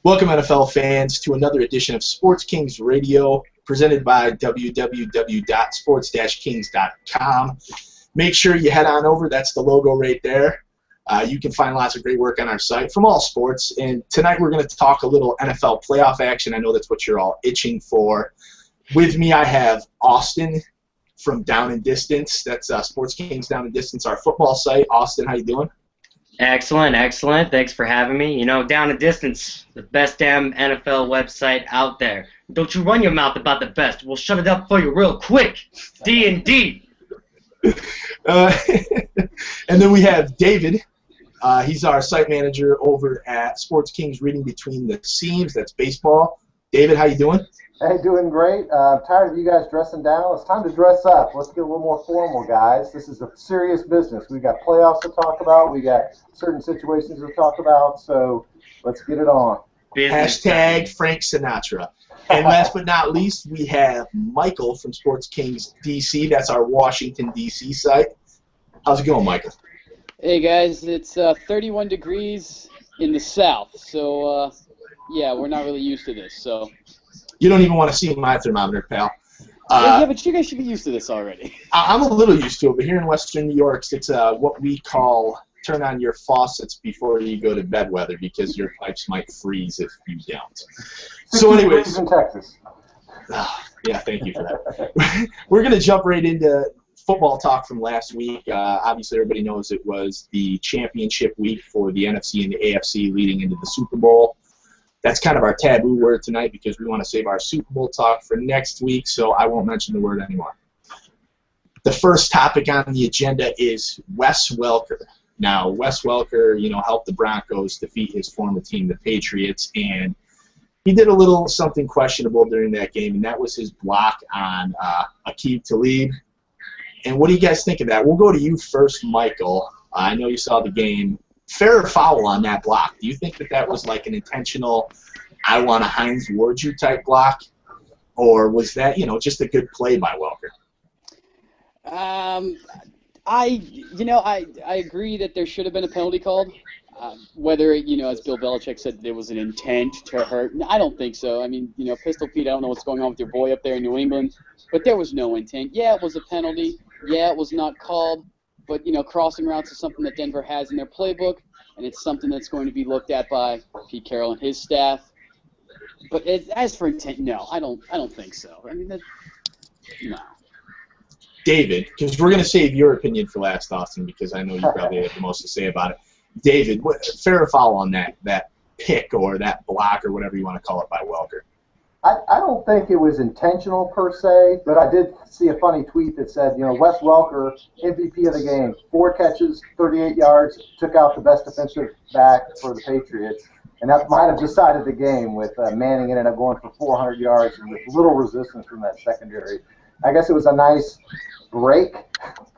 Welcome, NFL fans, to another edition of Sports Kings Radio, presented by www.sports-kings.com. Make sure you head on over. That's the logo right there. You can find lots of great work on our site from all sports. And tonight we're going to talk a little NFL playoff action. I know that's what you're all itching for. With me, I have Austin from Down and Distance. That's Sports Kings Down and Distance, our football site. Austin, how you doing? Excellent, excellent. Thanks for having me. You know, Down and Distance, the best damn NFL website out there. Don't you run your mouth about the best. We'll shut it up for you real quick. D&D. And then we have David. He's our site manager over at Sports Kings Reading Between the Seams. That's baseball. David, how you doing? Hey, doing great. Tired of you guys dressing down. It's time to dress up. Let's get a little more formal, guys. This is a serious business. We got playoffs to talk about. We got certain situations to talk about. So let's get it on. Hashtag Frank Sinatra. And last but not least, we have Michael from Sports Kings DC. That's our Washington, D.C. site. How's it going, Michael? Hey, guys. It's 31 degrees in the south. So, yeah, we're not really used to this. So. You don't even want to see my thermometer, pal. Yeah, but you guys should be used to this already. I'm a little used to it, but here in Western New York, it's what we call turn on your faucets before you go to bed weather, because your pipes might freeze if you don't. So anyways. In Texas. Yeah, thank you for that. We're going to jump right into football talk from last week. Obviously, everybody knows it was the championship week for the NFC and the AFC leading into the Super Bowl. That's kind of our taboo word tonight because we want to save our Super Bowl talk for next week, so I won't mention the word anymore. The first topic on the agenda is Wes Welker. Now, Wes Welker, helped the Broncos defeat his former team, the Patriots, and he did a little something questionable during that game, and that was his block on Aqib Talib. And what do you guys think of that? We'll go to you first, Michael. I know you saw the game. Fair or foul on that block? Do you think that was like an intentional, I want a Hines Ward-you type block? Or was that, just a good play by Welker? I agree that there should have been a penalty called. Whether, as Bill Belichick said, there was an intent to hurt. I don't think so. I mean, Pistol Pete, I don't know what's going on with your boy up there in New England, but there was no intent. Yeah, it was a penalty. Yeah, it was not called. But, crossing routes is something that Denver has in their playbook, and it's something that's going to be looked at by Pete Carroll and his staff. But as for intent, no, I don't think so. I mean, no. David, because we're going to save your opinion for last, Austin, because I know you probably have the most to say about it. David, fair or foul on that pick or that block or whatever you want to call it by Welker? I don't think it was intentional per se, but I did see a funny tweet that said, Wes Welker, MVP of the game, 4 catches, 38 yards, took out the best defensive back for the Patriots, and that might have decided the game with Manning ended up going for 400 yards and with little resistance from that secondary. I guess it was a nice break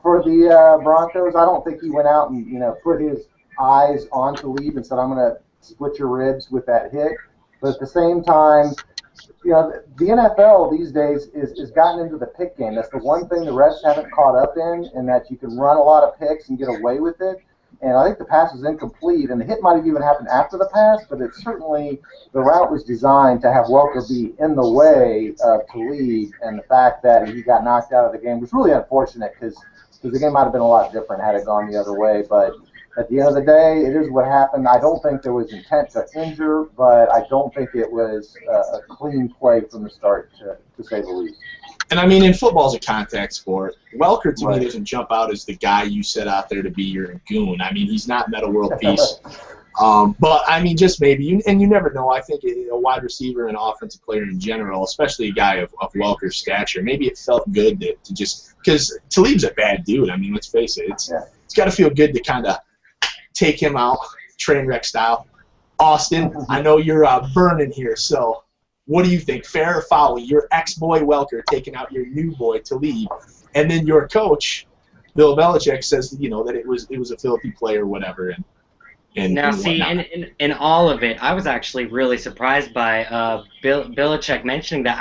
for the Broncos. I don't think he went out and put his eyes on Talib and said, I'm going to split your ribs with that hit. But at the same time, the NFL these days is gotten into the pick game. That's the one thing the refs haven't caught up in that you can run a lot of picks and get away with it. And I think the pass was incomplete, and the hit might have even happened after the pass, but it's certainly the route was designed to have Welker be in the way of Talib, and the fact that he got knocked out of the game was really unfortunate because the game might have been a lot different had it gone the other way. But at the end of the day, it is what happened. I don't think there was intent to injure, but I don't think it was a clean play from the start, to say the least. And, I mean, in football is a contact sport. Welker, to me, doesn't jump out as the guy you set out there to be your goon. I mean, he's not Meta World Peace. But, I mean, just maybe. And you never know. I think a wide receiver and offensive player in general, especially a guy of Welker's stature, maybe it felt good to just – because Talib's a bad dude. I mean, let's face it. It's got to feel good to kind of take him out, train wreck style. Austin, I know you're burning here, so – what do you think? Fair or foul? Your ex-boy Welker taking out your new boy Talib, and then your coach, Bill Belichick, says that it was a filthy play or whatever. And now, see, in all of it, I was actually really surprised by Belichick mentioning that.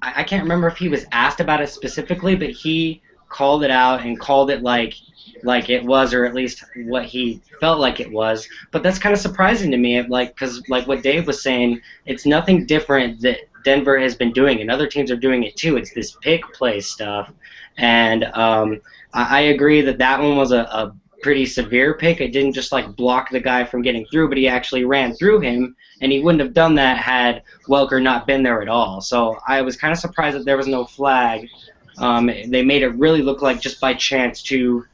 I can't remember if he was asked about it specifically, but he called it out and called it like it was, or at least what he felt like it was. But that's kind of surprising to me, because like what Dave was saying, it's nothing different that Denver has been doing, and other teams are doing it too. It's this pick play stuff, and I agree that one was a pretty severe pick. It didn't just like block the guy from getting through, but he actually ran through him, and he wouldn't have done that had Welker not been there at all. So I was kind of surprised that there was no flag. They made it really look like just by chance two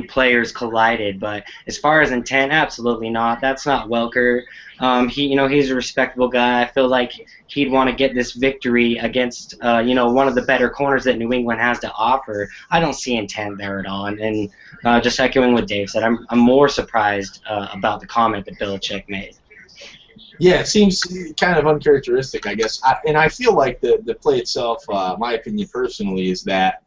players collided, but as far as intent, absolutely not. That's not Welker. He's a respectable guy. I feel like he'd want to get this victory against one of the better corners that New England has to offer. I don't see intent there at all. And just echoing what Dave said, I'm more surprised about the comment that Belichick made. Yeah, it seems kind of uncharacteristic, I guess. And I feel like the play itself, my opinion personally, is that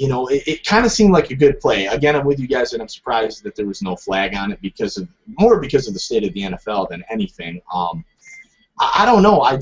it kind of seemed like a good play. Again, I'm with you guys, and I'm surprised that there was no flag on it because of the state of the NFL than anything. I don't know. I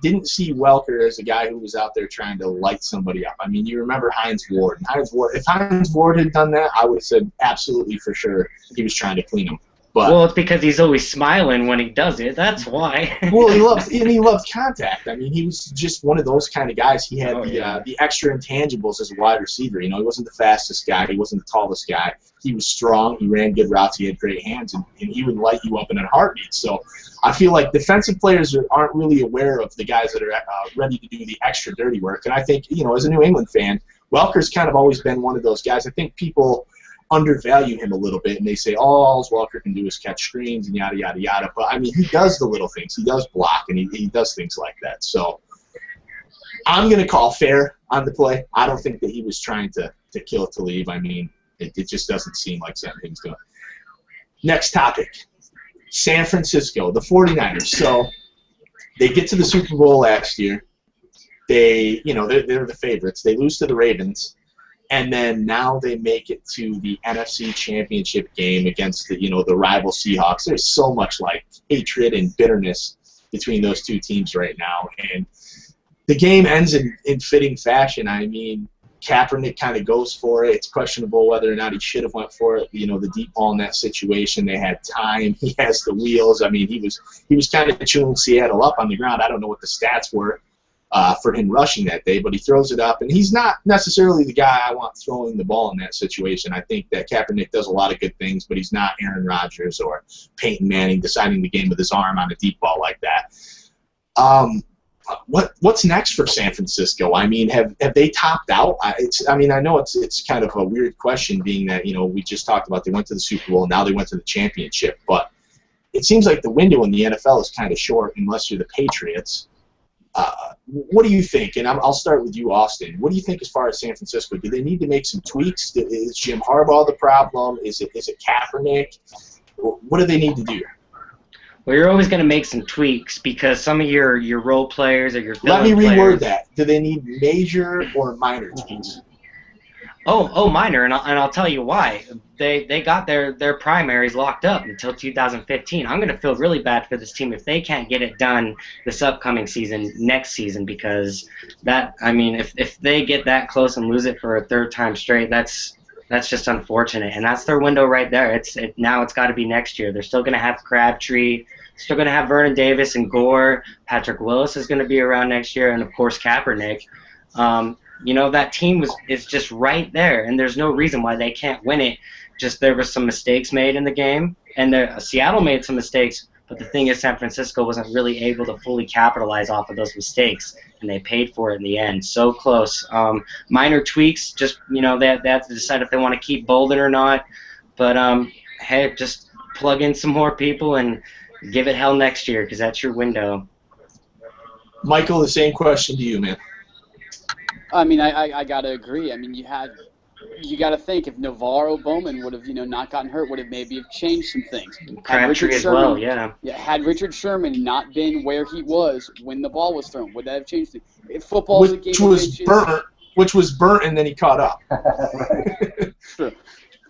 didn't see Welker as a guy who was out there trying to light somebody up. I mean, you remember Hines Ward. If Hines Ward had done that, I would have said absolutely for sure he was trying to clean him. But, well, it's because he's always smiling when he does it. That's why. Well, he loved contact. I mean, he was just one of those kind of guys. He had the extra intangibles as a wide receiver. He wasn't the fastest guy. He wasn't the tallest guy. He was strong. He ran good routes. He had great hands, and he would light you up in a heartbeat. So I feel like defensive players aren't really aware of the guys that are ready to do the extra dirty work. And I think, as a New England fan, Welker's kind of always been one of those guys. I think people undervalue him a little bit, and they say, all Welker can do is catch screens and yada, yada, yada. But, I mean, he does the little things. He does block, and he does things like that. So I'm going to call fair on the play. I don't think that he was trying to kill it to leave. I mean, it just doesn't seem like something's going. Next topic, San Francisco, the 49ers. So they get to the Super Bowl last year. They're the favorites. They lose to the Ravens. And then now they make it to the NFC Championship game against the rival Seahawks. There's so much like hatred and bitterness between those two teams right now. And the game ends in fitting fashion. I mean, Kaepernick kind of goes for it. It's questionable whether or not he should have went for it. The deep ball in that situation. They had time. He has the wheels. I mean, he was kind of chewing Seattle up on the ground. I don't know what the stats were for him rushing that day, but he throws it up, and he's not necessarily the guy I want throwing the ball in that situation. I think that Kaepernick does a lot of good things, but he's not Aaron Rodgers or Peyton Manning deciding the game with his arm on a deep ball like that. What's next for San Francisco? I mean, have they topped out? I know it's kind of a weird question, being that we just talked about they went to the Super Bowl, now they went to the championship, but it seems like the window in the NFL is kind of short unless you're the Patriots. What do you think? And I'll start with you, Austin. What do you think as far as San Francisco? Do they need to make some tweaks? Is Jim Harbaugh the problem? Is it Kaepernick? What do they need to do? Well, you're always going to make some tweaks because some of your role players or your Let me players, reword that. Do they need major or minor tweaks? Oh, minor, and I'll tell you why. They got their primaries locked up until 2015. I'm going to feel really bad for this team if they can't get it done this upcoming season, next season, because if they get that close and lose it for a third time straight, that's just unfortunate, and that's their window right there. Now it's got to be next year. They're still going to have Crabtree, still going to have Vernon Davis and Gore. Patrick Willis is going to be around next year, and of course Kaepernick. That team is just right there, and there's no reason why they can't win it. Just there were some mistakes made in the game, and Seattle made some mistakes, but the thing is San Francisco wasn't really able to fully capitalize off of those mistakes, and they paid for it in the end. So close. Minor tweaks, just, they have to decide if they want to keep Bolden or not, but hey, just plug in some more people and give it hell next year, because that's your window. Michael, the same question to you, man. I mean, I gotta agree. I mean, you gotta think if Navarro Bowman would have, not gotten hurt, would have maybe changed some things. Crabtree as well, yeah. Yeah, had Richard Sherman not been where he was when the ball was thrown, would that have changed things? If football's a game of inches, which was burnt, and then he caught up. Sure.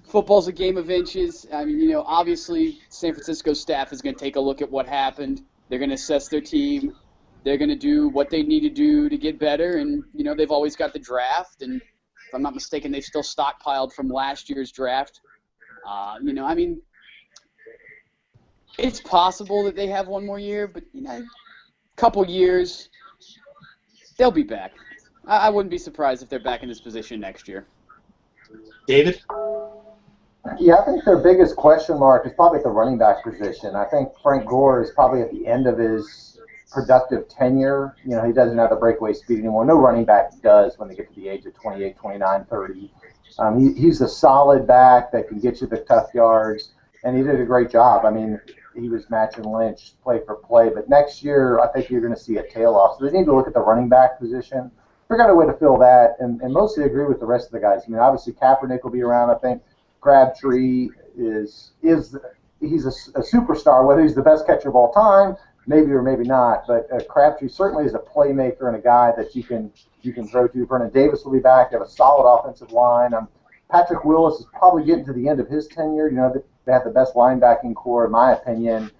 Football's a game of inches. I mean, obviously San Francisco staff is going to take a look at what happened. They're going to assess their team. They're going to do what they need to do to get better, and they've always got the draft, and I'm not mistaken, they've still stockpiled from last year's draft. You know, I mean, it's possible that they have one more year, but, you know, a couple years, they'll be back. I wouldn't be surprised if they're back in this position next year. David? Yeah, I think their biggest question mark is probably at the running back position. I think Frank Gore is probably at the end of his productive tenure. You know, he doesn't have the breakaway speed anymore. No running back does when they get to the age of 28, 29, 30. He's a solid back that can get you the tough yards, and he did a great job. I mean, he was matching Lynch play for play. But next year, I think you're going to see a tail off. So they need to look at the running back position, figure out a way to fill that, and mostly agree with the rest of the guys. I mean, obviously Kaepernick will be around. I think Crabtree he's a superstar. Whether he's the best catcher of all time, maybe or maybe not. But Crabtree certainly is a playmaker and a guy that you can throw to. Vernon Davis will be back. They have a solid offensive line. Patrick Willis is probably getting to the end of his tenure. You know, they have the best linebacking core, in my opinion,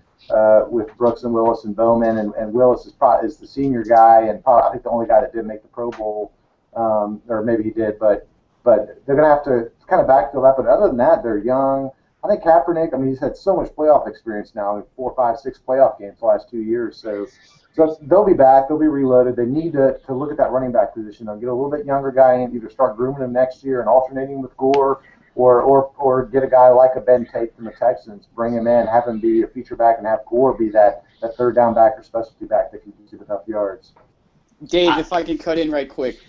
with Brooks and Willis and Bowman. And Willis is the senior guy and probably, I think, the only guy that did make the Pro Bowl, or maybe he did. But they're going to have to kind of backfill that. But other than that, they're young. I think Kaepernick, I mean, he's had so much playoff experience now, 4, 5, 6 playoff games the last 2 years. So they'll be back. They'll be reloaded. They need to look at that running back position. They'll get a little bit younger guy in, either start grooming him next year and alternating with Gore, or get a guy like a Ben Tate from the Texans, bring him in, have him be a feature back, and have Gore be that third down back or specialty back that can get you the tough yards. Dave, if I can cut in right quick.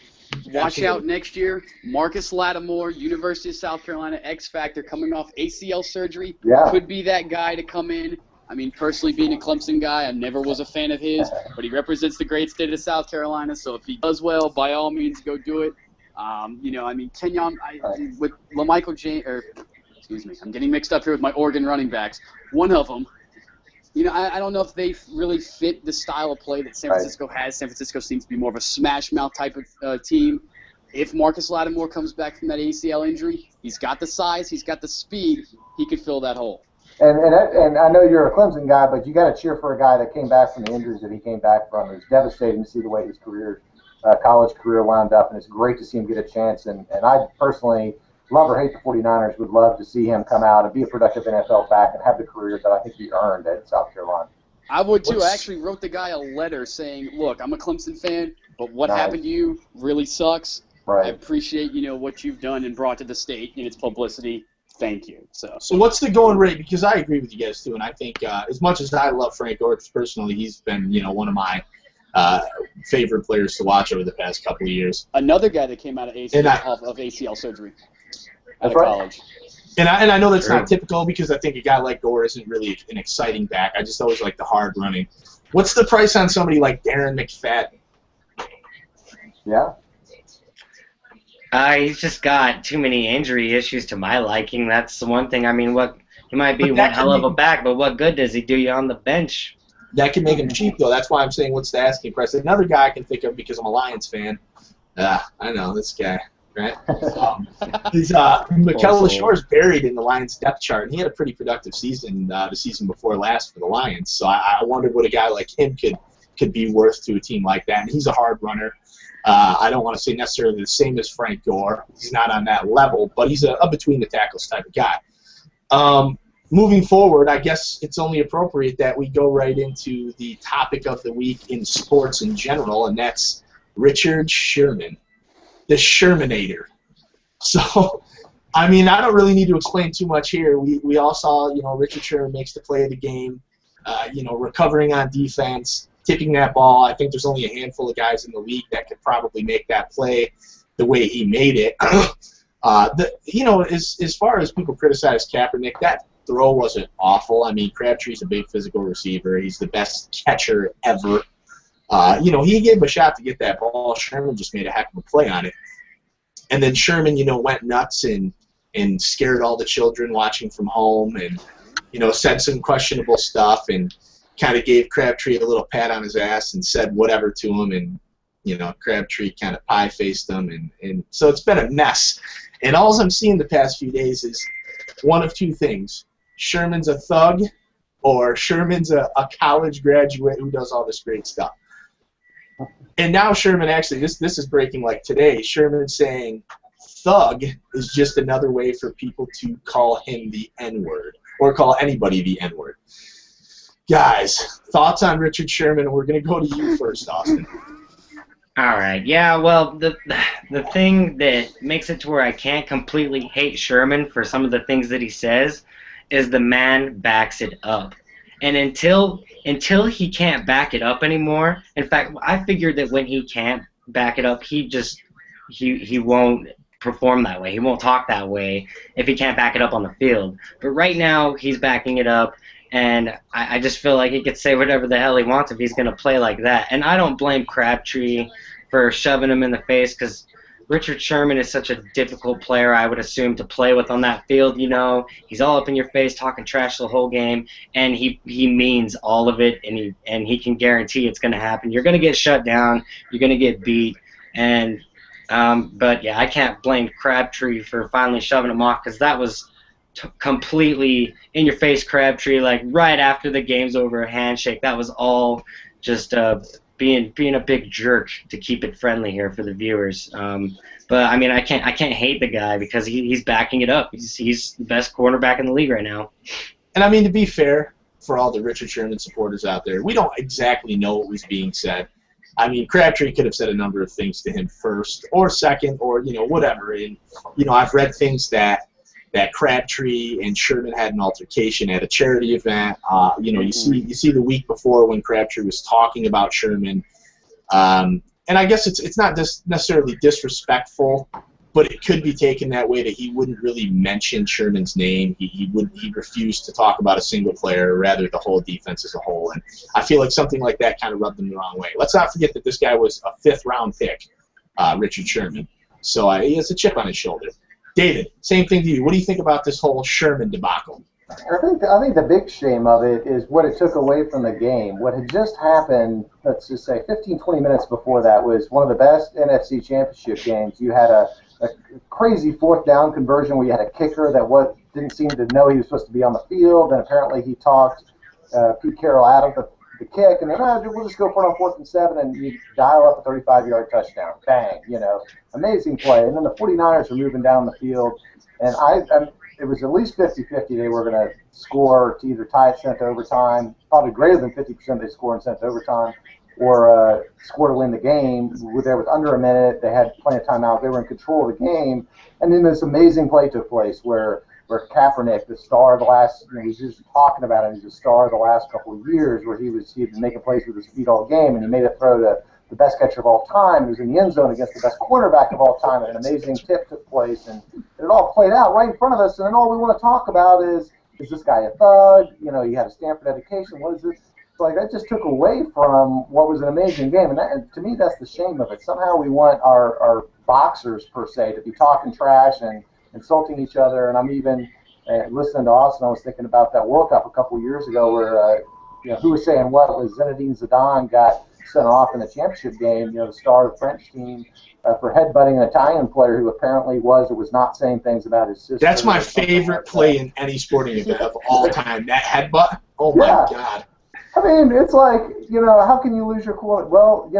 Watch out next year. Marcus Lattimore, University of South Carolina, X Factor, coming off ACL surgery. Yeah. Could be that guy to come in. I mean, personally, being a Clemson guy, I never was a fan of his, but he represents the great state of South Carolina, so if he does well, by all means, go do it. You know, I mean, Kenyon, with LaMichael James, or, excuse me, I'm getting mixed up here with my Oregon running backs. One of them, you know, I don't know if they really fit the style of play that San Francisco has. San Francisco seems to be more of a smash mouth type of team. If Marcus Lattimore comes back from that ACL injury, he's got the size, he's got the speed, he could fill that hole. And I know you're a Clemson guy, but you got to cheer for a guy that came back from the injuries that he came back from. It was devastating to see the way his college career wound up, and it's great to see him get a chance. And I personally love or hate the 49ers, would love to see him come out and be a productive NFL back and have the career that I think he earned at South Carolina. I would too. I actually wrote the guy a letter saying, look, I'm a Clemson fan, but what happened to you really sucks. Right. I appreciate, you know, what you've done and brought to the state and its publicity. Thank you. So what's the going rate? Because I agree with you guys too, and I think as much as I love Frank Gore personally, he's been, you know, one of my favorite players to watch over the past couple of years. Another guy that came out of ACL surgery out of college. And I know that's not typical because I think a guy like Gore isn't really an exciting back. I just always like the hard running. What's the price on somebody like Darren McFadden? Yeah. He's just got too many injury issues to my liking. That's the one thing. I mean, he might be one hell of a back, but what good does he do you on the bench? That can make him cheap, though. That's why I'm saying what's the asking price. Another guy I can think of because I'm a Lions fan. I know this guy, right? Mikel LaShore's buried in the Lions depth chart, and he had a pretty productive season the season before last for the Lions. So I wondered what a guy like him could be worth to a team like that. And he's a hard runner. I don't want to say necessarily the same as Frank Gore. He's not on that level, but he's a between the tackles type of guy. Moving forward, I guess it's only appropriate that we go right into the topic of the week in sports in general, and that's Richard Sherman, the Shermanator. So, I mean, I don't really need to explain too much here. We all saw, you know, Richard Sherman makes the play of the game, you know, recovering on defense, tipping that ball. I think there's only a handful of guys in the league that could probably make that play the way he made it. You know, as far as people criticize Kaepernick, that throw wasn't awful. I mean, Crabtree's a big physical receiver. He's the best catcher ever. You know, he gave him a shot to get that ball. Sherman just made a heck of a play on it. And then Sherman, you know, went nuts and scared all the children watching from home and, you know, said some questionable stuff and kind of gave Crabtree a little pat on his ass and said whatever to him. And, you know, Crabtree kind of pie-faced him. And so it's been a mess. And all I'm seeing the past few days is one of two things. Sherman's a thug or Sherman's a college graduate who does all this great stuff. And now Sherman actually, this is breaking like today, Sherman saying thug is just another way for people to call him the N-word or call anybody the N-word. Guys, thoughts on Richard Sherman? We're going to go to you first, Austin. All right. Yeah, well, the thing that makes it to where I can't completely hate Sherman for some of the things that he says is the man backs it up. And until he can't back it up anymore, in fact, I figured that when he can't back it up, he won't perform that way. He won't talk that way if he can't back it up on the field. But right now, he's backing it up. And I just feel like he could say whatever the hell he wants if he's going to play like that. And I don't blame Crabtree for shoving him in the face because Richard Sherman is such a difficult player, I would assume, to play with on that field. You know, he's all up in your face talking trash the whole game, and he means all of it, and he can guarantee it's going to happen. You're going to get shut down. You're going to get beat. And but, yeah, I can't blame Crabtree for finally shoving him off because that was completely in-your-face Crabtree, like right after the game's over, a handshake. That was all just being a big jerk to keep it friendly here for the viewers. But I mean, I can't hate the guy because he's backing it up. He's the best cornerback in the league right now. And I mean, to be fair, for all the Richard Sherman supporters out there, we don't exactly know what was being said. I mean, Crabtree could have said a number of things to him first or second or, whatever. And, I've read things that Crabtree and Sherman had an altercation at a charity event. You see the week before when Crabtree was talking about Sherman. And I guess it's not just necessarily disrespectful, but it could be taken that way that he wouldn't really mention Sherman's name. He refused to talk about a single player, rather the whole defense as a whole. And I feel like something like that kind of rubbed him the wrong way. Let's not forget that this guy was a 5th-round pick, Richard Sherman. So he has a chip on his shoulder. David, same thing to you. What do you think about this whole Sherman debacle? I think the big shame of it is what it took away from the game. What had just happened, let's just say 15, 20 minutes before that, was one of the best NFC championship games. You had a crazy 4th down conversion where you had a kicker that didn't seem to know he was supposed to be on the field, and apparently he talked Pete Carroll out of the kick, and then we'll just go for it on 4th and 7, and you dial up a 35-yard touchdown. Bang, amazing play. And then the 49ers were moving down the field, and it was at least 50-50 they were going to score to either tie it, sent to overtime, probably greater than 50% they score and sent to overtime, or score to win the game. There was under a minute, they had plenty of timeout, they were in control of the game, and then this amazing play took place where Kaepernick, the star of the last, we was just talking about him, he's a star of the last couple of years, where he had been making plays with his feet all game, and he made a throw to the best catcher of all time. He was in the end zone against the best quarterback of all time, and an amazing tip took place, and it all played out right in front of us, and then all we want to talk about is this guy a thug? He had a Stanford education. What is this? So that just took away from what was an amazing game, and to me, that's the shame of it. Somehow we want our boxers, per se, to be talking trash and insulting each other, and I'm even listening to Austin. I was thinking about that World Cup a couple of years ago where who was saying what was Zinedine Zidane got sent off in the championship game, the star of the French team, for headbutting an Italian player who apparently was not saying things about his sister. That's my favorite play in any sporting event of all time. That headbutt. Oh my God. I mean, it's like, how can you lose your cool? Well,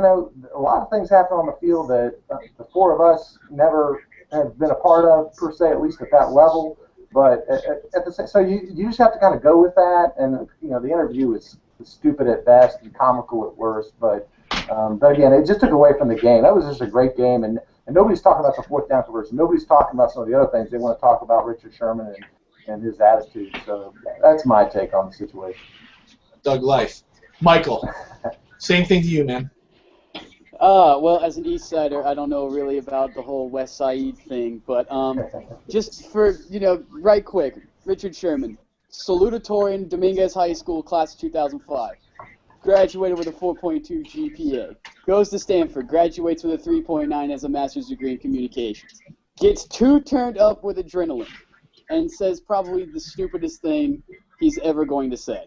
a lot of things happen on the field that the 4 of us never have been a part of, per se, at least at that level. But at the same, so you just have to kind of go with that. And the interview was stupid at best and comical at worst. But again, it just took away from the game. That was just a great game, and nobody's talking about the 4th down conversion. Nobody's talking about some of the other things. They want to talk about Richard Sherman and his attitude. So that's my take on the situation. Doug Life. Michael, same thing to you, man. Well, as an East Sider, I don't know really about the whole West Side thing, but just for, right quick, Richard Sherman, salutatorian, Dominguez High School, class of 2005. Graduated with a 4.2 GPA. Goes to Stanford, graduates with a 3.9 as a master's degree in communications. Gets too turned up with adrenaline and says probably the stupidest thing he's ever going to say.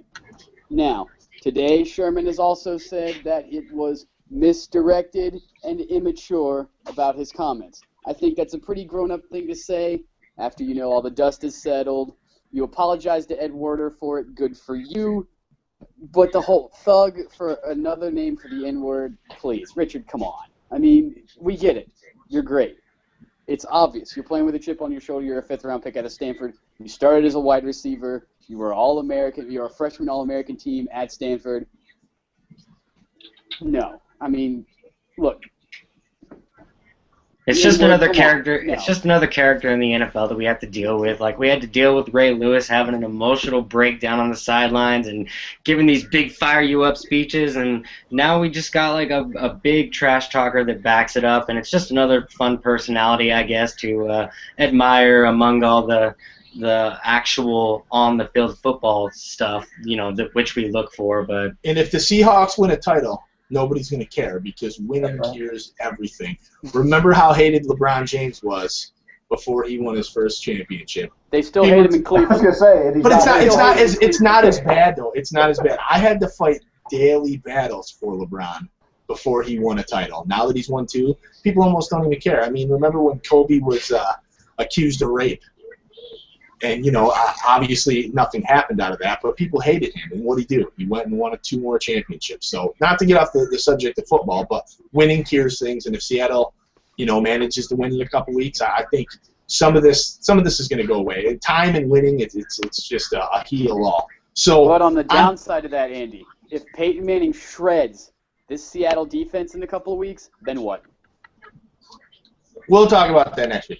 Now, today Sherman has also said that it was misdirected and immature about his comments. I think that's a pretty grown-up thing to say after, all the dust is settled. You apologize to Ed Werder for it, good for you. But the whole thug for another name for the N-word, please. Richard, come on. I mean, we get it. You're great. It's obvious. You're playing with a chip on your shoulder. You're a fifth-round pick out of Stanford. You started as a wide receiver. You were All-American. You're a freshman All-American team at Stanford. No. I mean, look. It's just another Come character. on. No. It's just another character in the NFL that we have to deal with. Like, we had to deal with Ray Lewis having an emotional breakdown on the sidelines and giving these big fire you up speeches, and now we just got like a big trash talker that backs it up, and it's just another fun personality, I guess, to admire among all the actual on the field football stuff, which we look for. But And if the Seahawks win a title, nobody's going to care because winning cures everything. Remember how hated LeBron James was before he won his first championship. They still hate him in I was Cleveland. gonna say, But it's not as bad though. It's not as bad. I had to fight daily battles for LeBron before he won a title. Now that he's won 2, people almost don't even care. I mean, remember when Kobe was accused of rape? And, obviously nothing happened out of that, but people hated him. And what did he do? He went and won 2 more championships. So not to get off the subject of football, but winning cures things. And if Seattle, manages to win in a couple weeks, I think some of this is going to go away. And time and winning, it's just a heal all. So, But on the downside of that, Andy, if Peyton Manning shreds this Seattle defense in a couple of weeks, then what? We'll talk about that next week.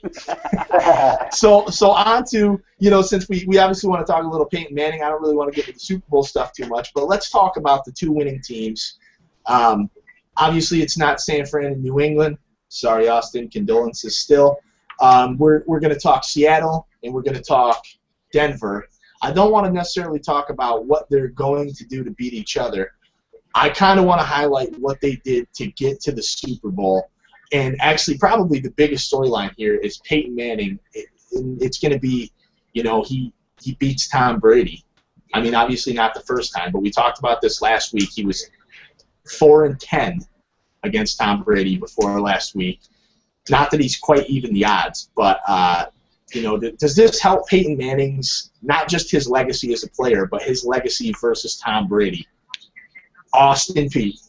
So on to, since we obviously want to talk a little Peyton Manning, I don't really want to get into the Super Bowl stuff too much, but let's talk about the 2 winning teams. Obviously, it's not San Fran and New England. Sorry, Austin, condolences still. We're going to talk Seattle, and we're going to talk Denver. I don't want to necessarily talk about what they're going to do to beat each other. I kind of want to highlight what they did to get to the Super Bowl. And actually, probably the biggest storyline here is Peyton Manning. It's going to be, he beats Tom Brady. I mean, obviously not the first time, but we talked about this last week. He was 4-10 against Tom Brady before last week. Not that he's quite even the odds, but does this help Peyton Manning's, not just his legacy as a player, but his legacy versus Tom Brady? Austin Pete.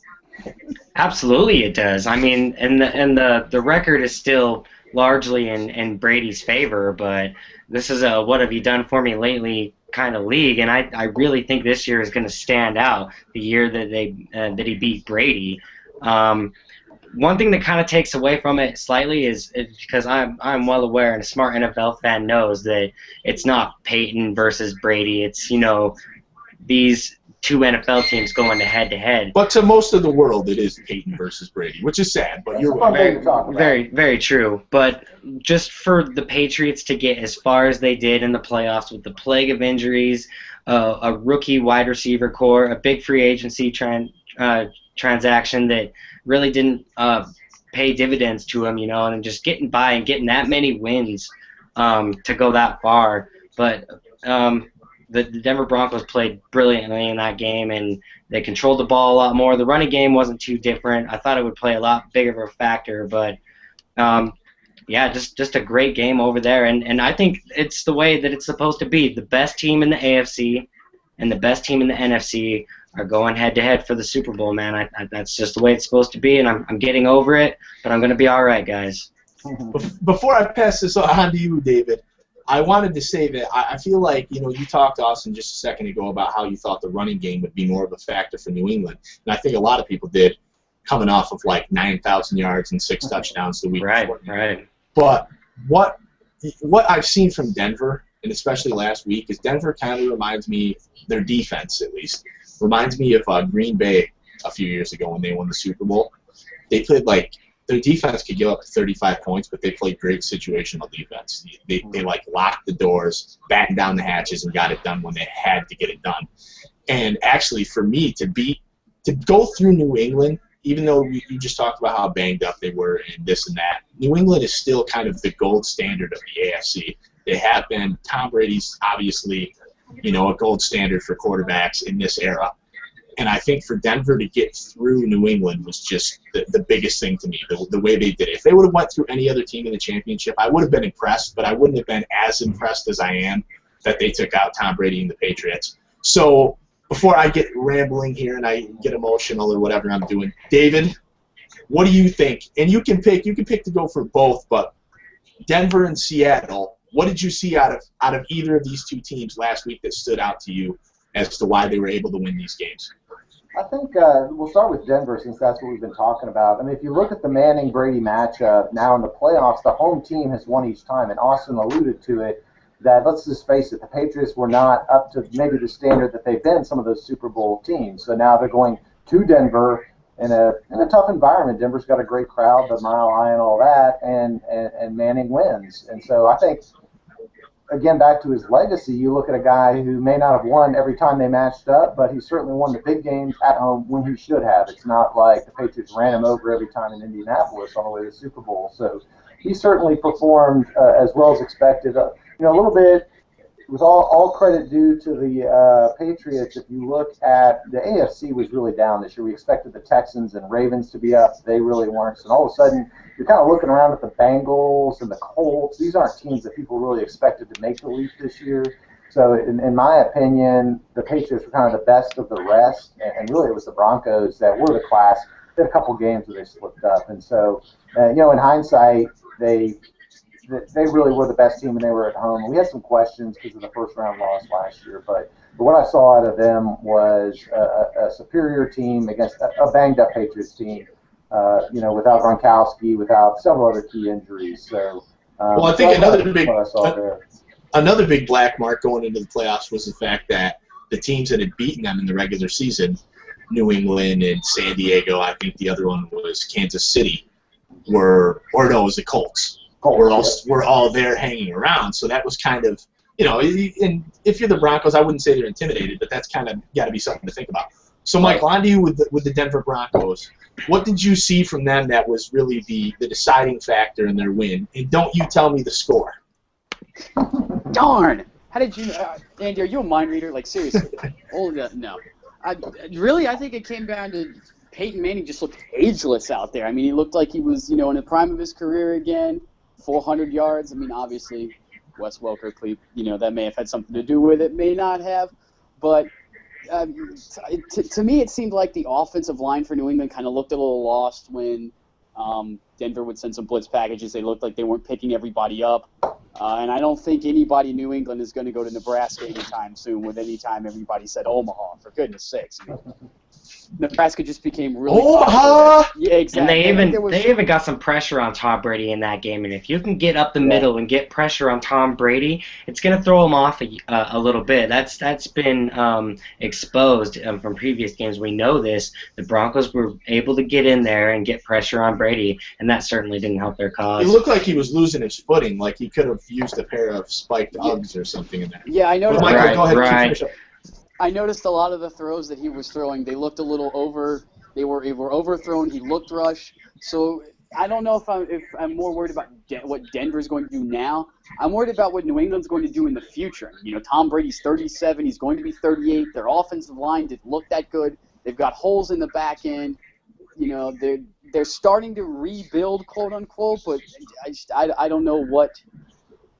absolutely, it does. I mean, and the record is still largely in Brady's favor, but this is a what have you done for me lately kind of league, and I really think this year is going to stand out. The year that that he beat Brady. One thing that kind of takes away from it slightly is because I'm well aware, and a smart NFL fan knows that it's not Peyton versus Brady. It's these 2 NFL teams going head-to-head. But to most of the world, it is Peyton versus Brady, which is sad, but you're right. Very, very true. But just for the Patriots to get as far as they did in the playoffs with the plague of injuries, a rookie wide receiver core, a big free agency transaction that really didn't pay dividends to him, and just getting by and getting that many wins to go that far. But the Denver Broncos played brilliantly in that game, and they controlled the ball a lot more. The running game wasn't too different. I thought it would play a lot bigger of a factor, but just a great game over there. And I think it's the way that it's supposed to be. The best team in the AFC and the best team in the NFC are going head-to-head for the Super Bowl, man. That's just the way it's supposed to be, and I'm getting over it, but I'm going to be all right, guys. Before I pass this on to you, David, I wanted to say that I feel like, you talked to Austin just a second ago about how you thought the running game would be more of a factor for New England. And I think a lot of people did, coming off of like 9,000 yards and 6 touchdowns the week before. Right. But what I've seen from Denver, and especially last week, is Denver kind of reminds me, their defense at least, reminds me of Green Bay a few years ago when they won the Super Bowl. They played their defense could give up 35 points, but they played great situational defense. They locked the doors, battened down the hatches, and got it done when they had to get it done. And actually, for me, to go through New England, even though you just talked about how banged up they were and this and that, New England is still kind of the gold standard of the AFC. They have been. Tom Brady's obviously, a gold standard for quarterbacks in this era. And I think for Denver to get through New England was just the biggest thing to me, the way they did it. If they would have went through any other team in the championship, I would have been impressed, but I wouldn't have been as impressed as I am that they took out Tom Brady and the Patriots. So before I get rambling here and I get emotional or whatever I'm doing, David, what do you think? And you can pick to go for both, but Denver and Seattle. What did you see out of either of these two teams last week that stood out to you as to why they were able to win these games? I think we'll start with Denver since that's what we've been talking about. I mean, if you look at the Manning-Brady matchup now in the playoffs, the home team has won each time, and Austin alluded to it, that let's just face it, the Patriots were not up to maybe the standard that they've been some of those Super Bowl teams. So now they're going to Denver in a tough environment. Denver's got a great crowd, the Mile High and all that, and Manning wins. And so I think, again, back to his legacy, you look at a guy who may not have won every time they matched up, but he certainly won the big games at home when he should have. It's not like the Patriots ran him over every time in Indianapolis on the way to the Super Bowl. So he certainly performed as well as expected. A little bit, with all credit due to the Patriots, if you look at the AFC was really down this year. We expected the Texans and Ravens to be up. They really weren't. So all of a sudden, you're kind of looking around at the Bengals and the Colts. These aren't teams that people really expected to make the leap this year. So in my opinion, the Patriots were kind of the best of the rest, and really it was the Broncos that were the class. They had a couple games where they slipped up. And so, in hindsight, they really were the best team, and they were at home. And we had some questions because of the first-round loss last year, but what I saw out of them was a superior team against a banged-up Patriots team, without Gronkowski, without several other key injuries. So, well, I think another big black mark going into the playoffs was the fact that the teams that had beaten them in the regular season, New England and San Diego, I think the other one was Kansas City, it was the Colts. We're all there hanging around, so that was kind of, and if you're the Broncos, I wouldn't say they're intimidated, but that's kind of got to be something to think about. So, Michael, on to you with the Denver Broncos. What did you see from them that was really the deciding factor in their win? And don't you tell me the score. Darn! How did you, Andy? Are you a mind reader? Like seriously? No. I think it came down to Peyton Manning just looked ageless out there. I mean, he looked like he was, in the prime of his career again. 400 yards. I mean, obviously, Wes Welker, that may have had something to do with it, may not have. But to me, it seemed like the offensive line for New England kind of looked a little lost when Denver would send some blitz packages. They looked like they weren't picking everybody up. And I don't think anybody in New England is going to go to Nebraska anytime soon with any time everybody said Omaha, for goodness sakes. I mean, Nebraska just became really Omaha! Yeah, exactly. And they even got some pressure on Tom Brady in that game. And if you can get up the middle and get pressure on Tom Brady, it's going to throw him off a little bit. That's been exposed from previous games. We know this. The Broncos were able to get in there and get pressure on Brady, and that certainly didn't help their cause. He looked like he was losing his footing, like he could have used a pair of spiked Uggs or something in there. Yeah, I noticed. Michael, go ahead and finish up. I noticed a lot of the throws that he was throwing, they looked a little over. They were overthrown. He looked rushed. So I don't know if I'm more worried about what Denver's going to do now. I'm worried about what New England's going to do in the future. Tom Brady's 37. He's going to be 38. Their offensive line didn't look that good. They've got holes in the back end. They're starting to rebuild, quote unquote. But I don't know what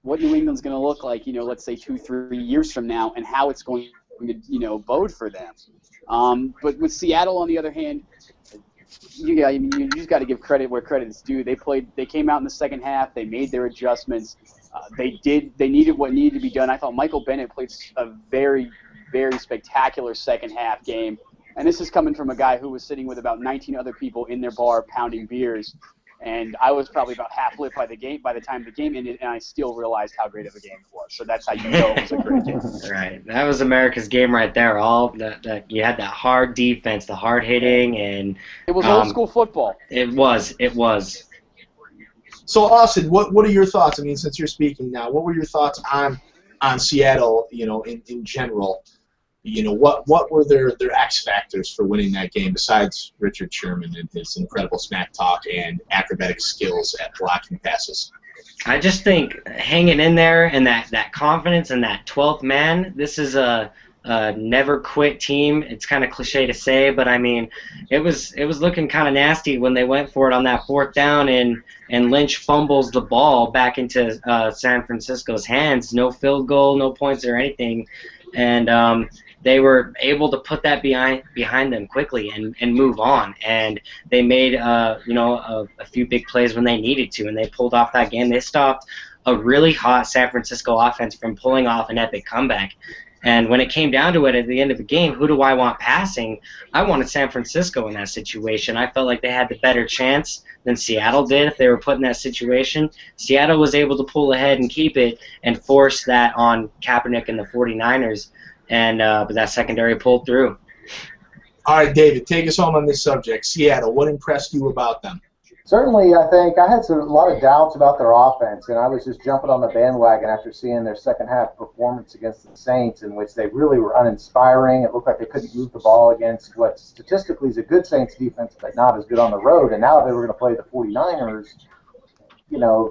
New England's going to look like. Let's say 2-3 years from now, and how it's going to bode for them. But with Seattle, on the other hand, you just got to give credit where credit is due. They came out in the second half. They made their adjustments. They needed what needed to be done. I thought Michael Bennett played a very, very spectacular second half game. And this is coming from a guy who was sitting with about 19 other people in their bar pounding beers. And I was probably about half lit by the time the game ended, and I still realized how great of a game it was. So that's how you know it was a great game. Right. That was America's game right there. You had that hard defense, the hard hitting, and it was old school football. It was. So, Austin, what are your thoughts? I mean, since you're speaking now, what were your thoughts on Seattle? In general. What were their X factors for winning that game besides Richard Sherman and his incredible smack talk and acrobatic skills at blocking passes? I just think hanging in there and that confidence and that 12th man, this is a never quit team. It's kind of cliche to say, but I mean, it was looking kind of nasty when they went for it on that 4th down and Lynch fumbles the ball back into San Francisco's hands. No field goal, no points or anything. And they were able to put that behind them quickly and move on. And they made a few big plays when they needed to, and they pulled off that game. They stopped a really hot San Francisco offense from pulling off an epic comeback. And when it came down to it at the end of the game, who do I want passing? I wanted San Francisco in that situation. I felt like they had the better chance than Seattle did if they were put in that situation. Seattle was able to pull ahead and keep it and force that on Kaepernick and the 49ers, and but that secondary pulled through. All right, David, take us home on this subject. Seattle, what impressed you about them? Certainly, I think I had a lot of doubts about their offense, and I was just jumping on the bandwagon after seeing their second half performance against the Saints, in which they really were uninspiring. It looked like they couldn't move the ball against what statistically is a good Saints defense, but not as good on the road. And now they were going to play the 49ers,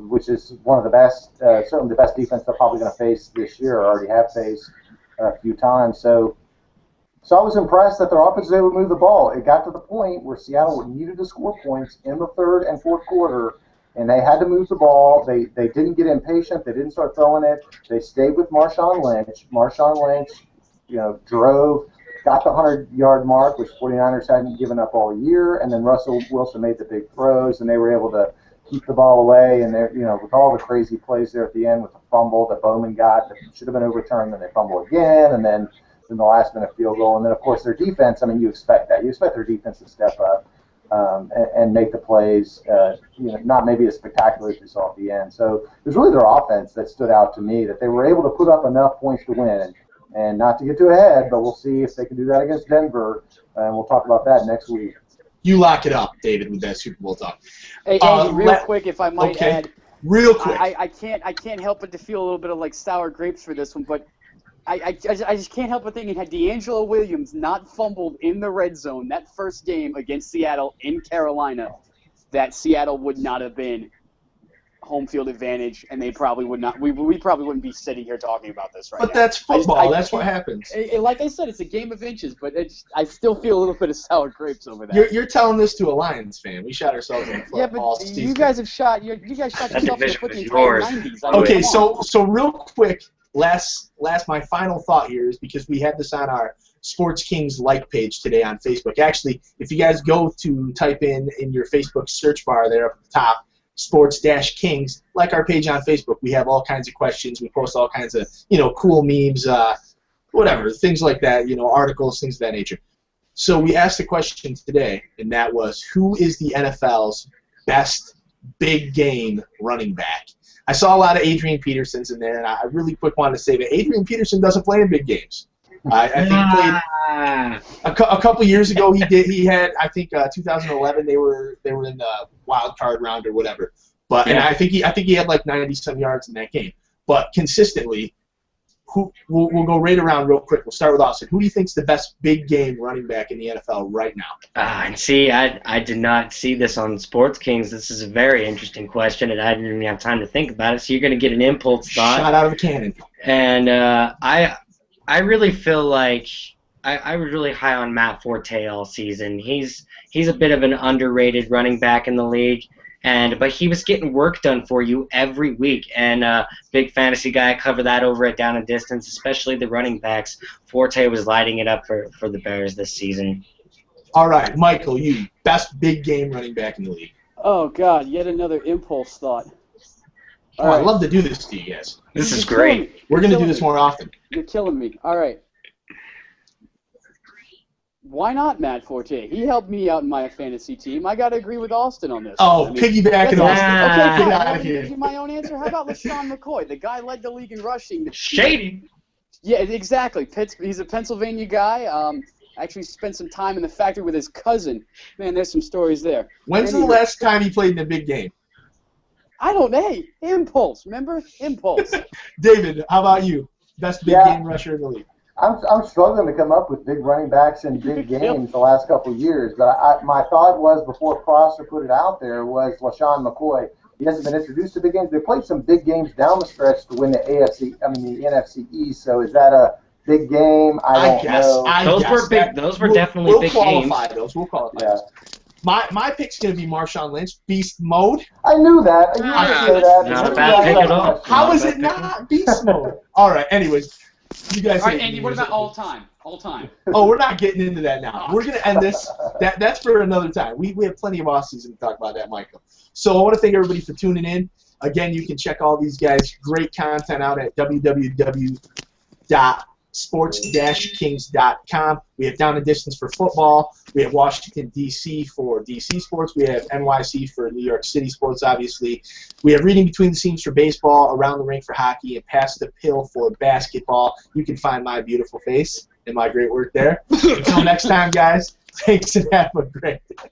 which is one of the best, certainly the best defense they're probably going to face this year, or already have faced a few times. So I was impressed that their offense was able to move the ball. It got to the point where Seattle needed to score points in the third and fourth quarter, and they had to move the ball. They didn't get impatient. They didn't start throwing it. They stayed with Marshawn Lynch. Marshawn Lynch, drove, got the 100-yard mark, which 49ers hadn't given up all year, and then Russell Wilson made the big throws, and they were able to keep the ball away. And with all the crazy plays there at the end with the fumble that Bowman got that should have been overturned, then they fumble again, and then in the last-minute field goal. And then, of course, their defense, you expect that. You expect their defense to step up and make the plays, not maybe as spectacular as we saw at the end. So it was really their offense that stood out to me, that they were able to put up enough points to win. And not to get too ahead, but we'll see if they can do that against Denver, and we'll talk about that next week. You lock it up, David, with that Super Bowl talk. Hey, Andy, real quick, if I might add. Real quick. I can't help but to feel a little bit of like sour grapes for this one, but I just can't help but thinking, had D'Angelo Williams not fumbled in the red zone that first game against Seattle in Carolina, that Seattle would not have been home field advantage, and they probably would not. We probably wouldn't be sitting here talking about this right now. But that's football. That's what happens. Like I said, it's a game of inches, but I still feel a little bit of sour grapes over that. You're telling this to a Lions fan. We shot ourselves in the foot. Yeah, but you guys have shot. You guys shot yourself in the foot the entire 90s. Okay, so real quick. My final thought here is because we have this on our Sports Kings like page today on Facebook. Actually, if you guys go to type in your Facebook search bar there up at the top, Sports-Kings, like our page on Facebook. We have all kinds of questions. We post all kinds of, cool memes, whatever, things like that, articles, things of that nature. So we asked a question today, and that was, who is the NFL's best big game running back? I saw a lot of Adrian Peterson's in there, and I really quick wanted to say that Adrian Peterson doesn't play in big games. I think he played a couple years ago. He had I think 2011 they were in the wild card round or whatever. But and I think he had like 90-some yards in that game. But consistently, we'll go right around real quick. We'll start with Austin. Who do you think's the best big game running back in the NFL right now? And see, I did not see this on Sports Kings. This is a very interesting question, and I didn't even have time to think about it. So you're going to get an impulse thought. Shot out of a cannon. And I really feel like I was really high on Matt Forte all season. He's a bit of an underrated running back in the league. But he was getting work done for you every week, and big fantasy guy, cover that over at Down and Distance, especially the running backs. Forte was lighting it up for the Bears this season. All right, Michael, you best big game running back in the league. Oh God, yet another impulse thought. I'd love to do this to you guys. This is great. We're going to do this more often. You're killing me. All right. Why not Matt Forte? He helped me out in my fantasy team. I got to agree with Austin on this. Oh, piggybacking Austin. Okay, Get fine. out of here. Give you my own answer. How about LaShawn McCoy? The guy led the league in rushing. Shady. Yeah, exactly. He's a Pennsylvania guy. Actually spent some time in the factory with his cousin. Man, there's some stories there. When's the last time he played in a big game? I don't know. Hey, Impulse. Remember? Impulse. David, how about you? Best big game rusher in the league. I'm struggling to come up with big running backs in big games the last couple of years, but my thought was before Prosser put it out there was LaShawn McCoy. He hasn't been introduced to big games. They played some big games down the stretch to win the NFC East. So is that a big game? I don't know. Those were definitely big games. We'll qualify those. My pick's going to be Marshawn Lynch, beast mode. I knew that. Not a bad pick at all. How is it not beast mode? All right, anyways. You guys. All right, Andy. What about all time? All time. Oh, we're not getting into that now. We're gonna end this. That's for another time. We have plenty of off season to talk about that, Michael. So I want to thank everybody for tuning in. Again, you can check all these guys' great content out at www.sports-kings.com. We have Down and Distance for football. We have Washington, D.C. for D.C. sports. We have NYC for New York City sports, obviously. We have Reading Between the Seams for baseball, Around the Ring for hockey, and Pass the Pill for basketball. You can find my beautiful face and my great work there. Until next time, guys, thanks and have a great day.